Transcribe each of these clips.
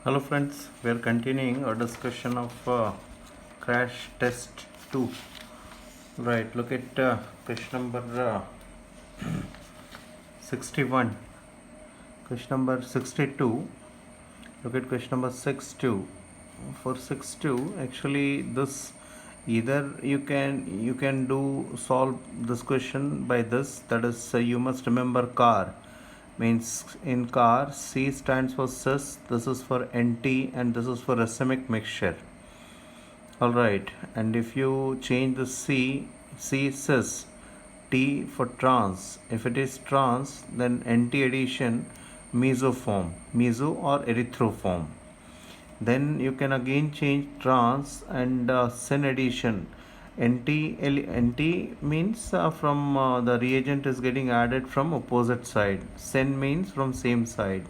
Hello friends, we are continuing our discussion of crash test 2. Right, look at question number 61. Question number 62. Look at question number 62. For 62, actually this either you can do solve this question by this, that is you must remember car means in car C stands for cis, this is for NT and this is for racemic mixture. Alright, and if you change the C cis, T for trans, if it is trans then NT addition mesoform, meso or erythroform. Then you can again change trans and syn addition. NT means from the reagent is getting added from opposite side. Syn means from same side.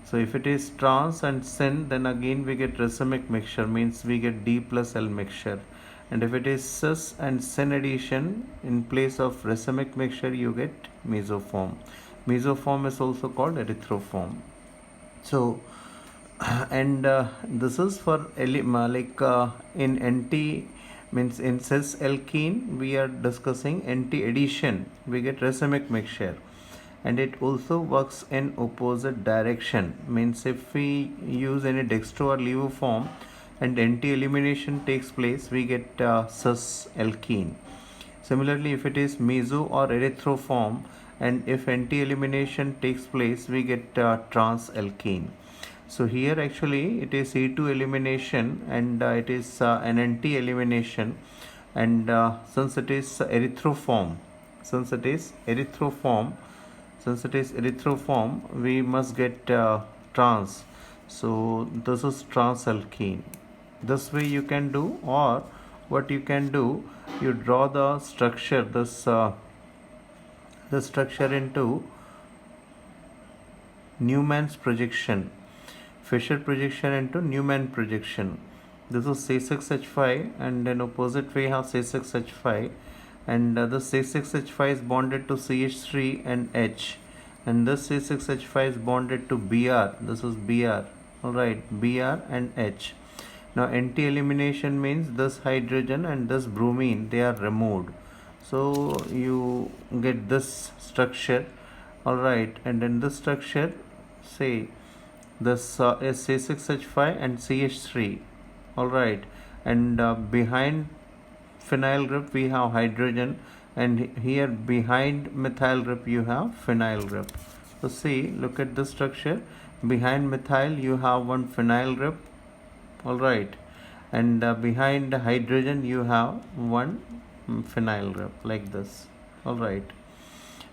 So if it is trans and syn, then again we get racemic mixture, means we get D plus L mixture. And if it is cis and syn addition, in place of racemic mixture you get mesoform. Mesoform is also called erythroform. So and this is for in NT means in cis alkene we are discussing NT addition, we get racemic mixture, and it also works in opposite direction, means if we use any dextro or levo form and NT elimination takes place, we get cis alkene. Similarly, if it is meso or erythroform and if NT elimination takes place, we get trans alkene. So here actually it is E2 elimination and it is an NT elimination, and since it is erythroform, we must get trans. So this is trans alkene. This way you can do, or what you can do, you draw the structure, the structure into Newman's projection, Fisher projection into Newman projection. This is C6H5 and then opposite we have C6H5, and the C6H5 is bonded to CH3 and H, and this C6H5 is bonded to Br, this is Br, alright, Br and H. Now NT elimination means this hydrogen and this bromine, they are removed, so you get this structure, alright, and in this structure say this is C6H5 and CH3, alright, and behind phenyl group we have hydrogen, and here behind methyl group you have phenyl group. So see, look at this structure, behind methyl you have one phenyl group, alright, and behind hydrogen you have one phenyl group, like this, alright.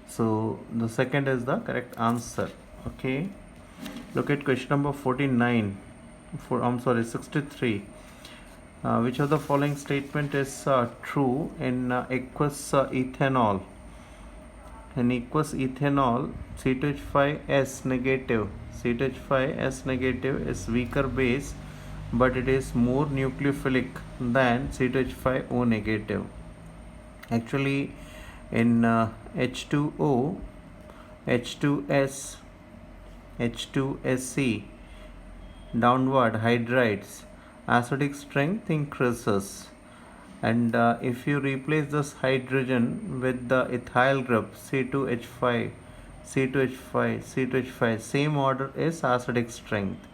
So the second is the correct answer. Okay, look at question number 63. Which of the following statement is true in aqueous ethanol? In aqueous ethanol, C2H5S negative is weaker base, but it is more nucleophilic than C2H5O negative. Actually, in H2O, H2S, H2SC, downward hydrides, acidic strength increases, and if you replace this hydrogen with the ethyl group C2H5, same order is acidic strength.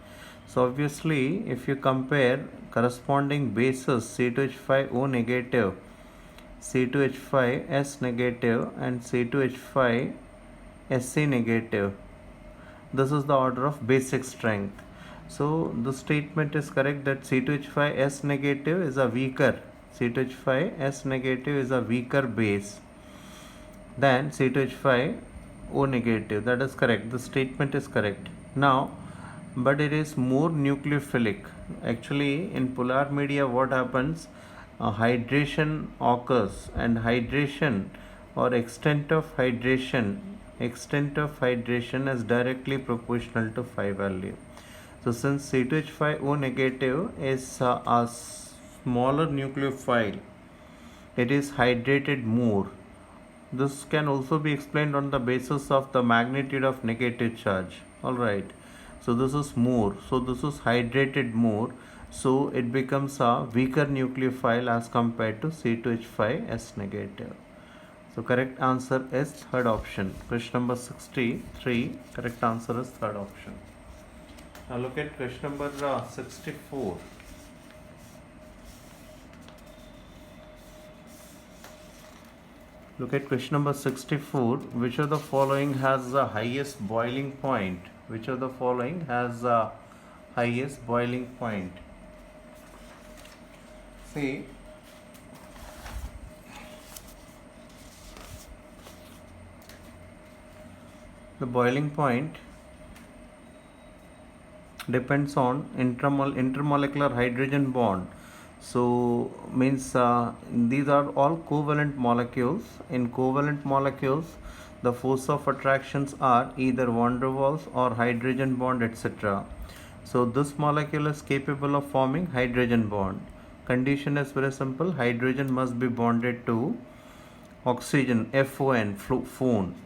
So obviously if you compare corresponding bases C2H5O negative, C2H5S negative and C2H5SC negative, this is the order of basic strength. So the statement is correct that C2H5S negative is a weaker, C2H5S negative is a weaker base than C2H5O negative. That is correct. The statement is correct. Now, but it is more nucleophilic. Actually, in polar media, what happens? Hydration occurs, and hydration or extent of hydration is directly proportional to phi value. So since C2H5O negative is a smaller nucleophile, it is hydrated more. This can also be explained on the basis of the magnitude of negative charge. Alright. So this is more. So this is hydrated more. So it becomes a weaker nucleophile as compared to C2H5S negative. So correct answer is third option. Question number 63. Correct answer is third option. Now look at question number 64. Look at question number 64. Which of the following has the highest boiling point? Which of the following has the highest boiling point? See, the boiling point depends on intermolecular hydrogen bond. So means these are all covalent molecules. In covalent molecules, the force of attractions are either van der Waals or hydrogen bond, etc. So this molecule is capable of forming hydrogen bond. Condition is very simple. Hydrogen must be bonded to oxygen, FON,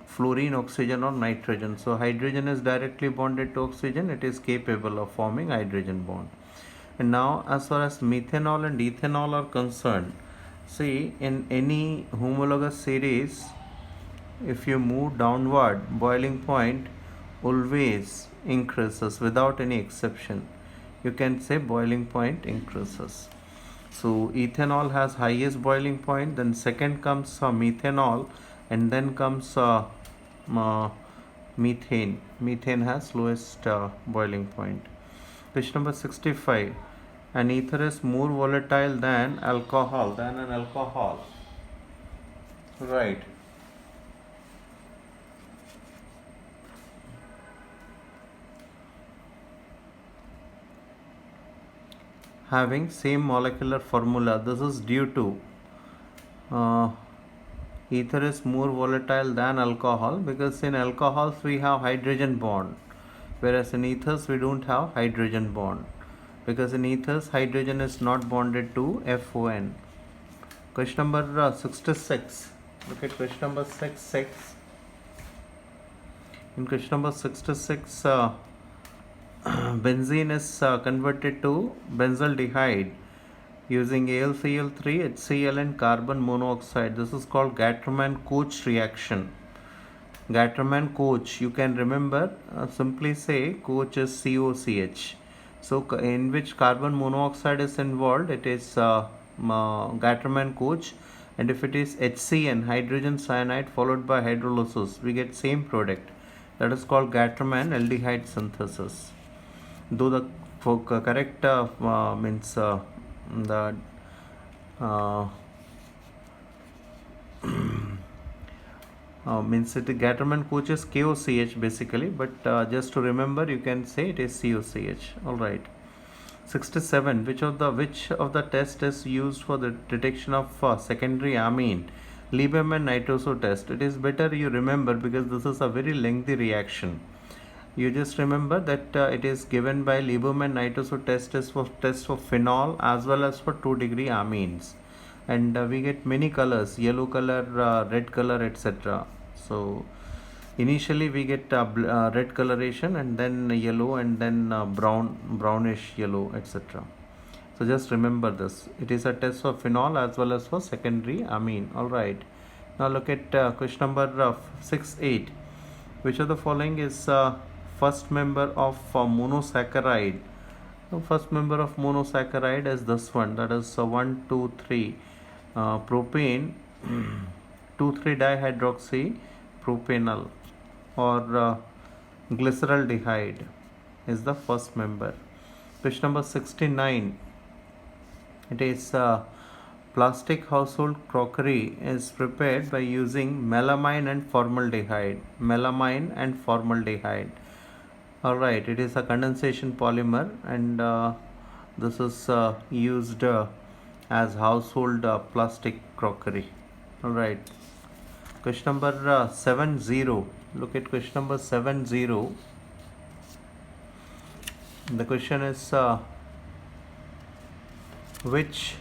fluorine, oxygen or nitrogen. So hydrogen is directly bonded to oxygen. It is capable of forming hydrogen bond. And now as far as methanol and ethanol are concerned, see, in any homologous series, if you move downward, boiling point always increases without any exception. You can say boiling point increases. So ethanol has highest boiling point, then second comes methanol, and then comes methane. Methane has lowest boiling point. Question number 65. An ether is more volatile than an alcohol. Right. Having same molecular formula. This is due to ether is more volatile than alcohol, because in alcohols we have hydrogen bond, whereas in ethers we don't have hydrogen bond, because in ethers hydrogen is not bonded to FON. Question number 66. Look at question number 66. In question number 66, benzene is converted to benzaldehyde using AlCl3, HCl and carbon monoxide. This is called Gattermann-Koch reaction. Gattermann-Koch, you can remember, simply say Koch is COCH. So in which carbon monoxide is involved, it is Gattermann-Koch, and if it is HCN, hydrogen cyanide followed by hydrolysis, we get same product. That is called Gattermann aldehyde synthesis. Though the correct means the means it Gattermann-Koch is KOCH basically, but just to remember you can say it is COCH. All right. 67. Which of the test is used for the detection of secondary amine? Lieberman Nitroso test. It is better you remember, because this is a very lengthy reaction. You just remember that it is given by Lieberman Nitroso test for phenol as well as for 2-degree amines, and we get many colors: yellow color, red color, etc. So initially we get red coloration, and then yellow, and then brownish yellow, etc. So just remember this. It is a test for phenol as well as for secondary amine. All right. Now look at question number 68. Which of the following is first member of monosaccharide? The first member of monosaccharide is this one. That is 1,2,3 propane 2,3-dihydroxy propanol, or glyceraldehyde is the first member. Question number 69. It is plastic household crockery is prepared by using melamine and formaldehyde. Melamine and formaldehyde. All right. It is a condensation polymer, and this is used as household plastic crockery. All right. Question number 70. Look at question number 70. The question is which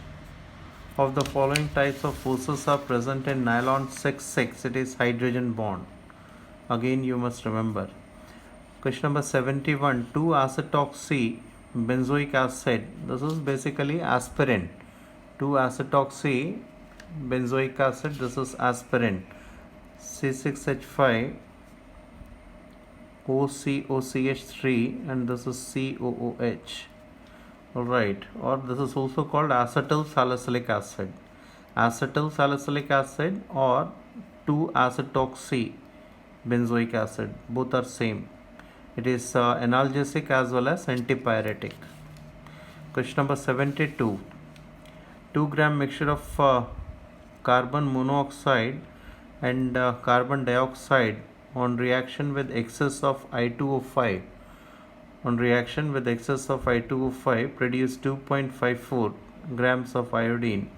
of the following types of forces are present in nylon 6,6? It is hydrogen bond. Again you must remember. Question number 71. 2-acetoxy benzoic acid. This is basically aspirin. 2-acetoxy benzoic acid. This is aspirin. C6H5 OCOCH3 and this is COOH. Alright, or this is also called acetyl salicylic acid. Acetyl salicylic acid or 2-acetoxy benzoic acid, both are same. It is analgesic as well as antipyretic. Question number 72. 2-gram mixture of carbon monoxide and carbon dioxide on reaction with excess of I2O5 produce 2.54 grams of iodine.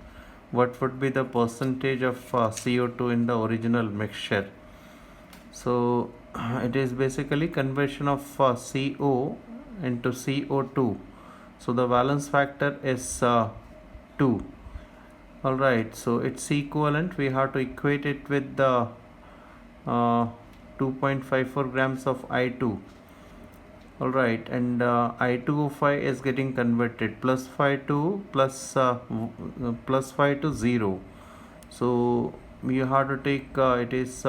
What would be the percentage of CO2 in the original mixture? So it is basically conversion of CO into CO2. So the valence factor is 2. Alright, so its equivalent, we have to equate it with the 2.54 grams of I2. Alright, and I2O5 is getting converted, plus 5 to 0. So you have to take it is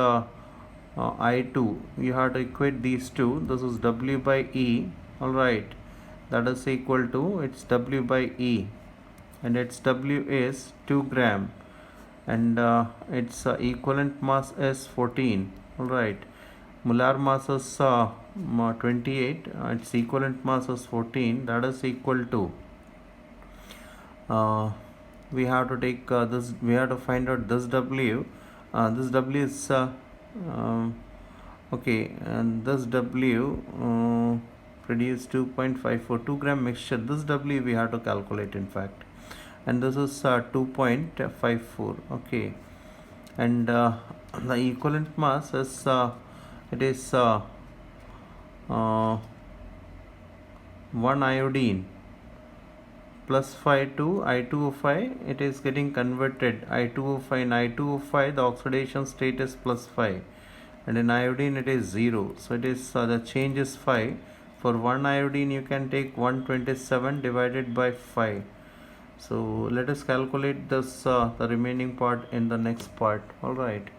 I2, you have to equate these two. This is W by E. Alright, that is equal to its W by E, and its W is 2 gram, and its equivalent mass is 14. Alright, molar mass is 28, its equivalent mass is 14. That is equal to we have to take this, we have to find out this W. This W is okay, and this W produce 2.54, 2 gram mixture. This W we have to calculate in fact, and this is 2.54. okay, and the equivalent mass is it is 1 iodine plus 5 to I2O5. it is getting converted, I2O5 in I2O5 the oxidation state is plus 5, and in iodine it is 0. So it is the change is 5. For 1 iodine you can take 127 divided by 5. So let us calculate this the remaining part in the next part. Alright.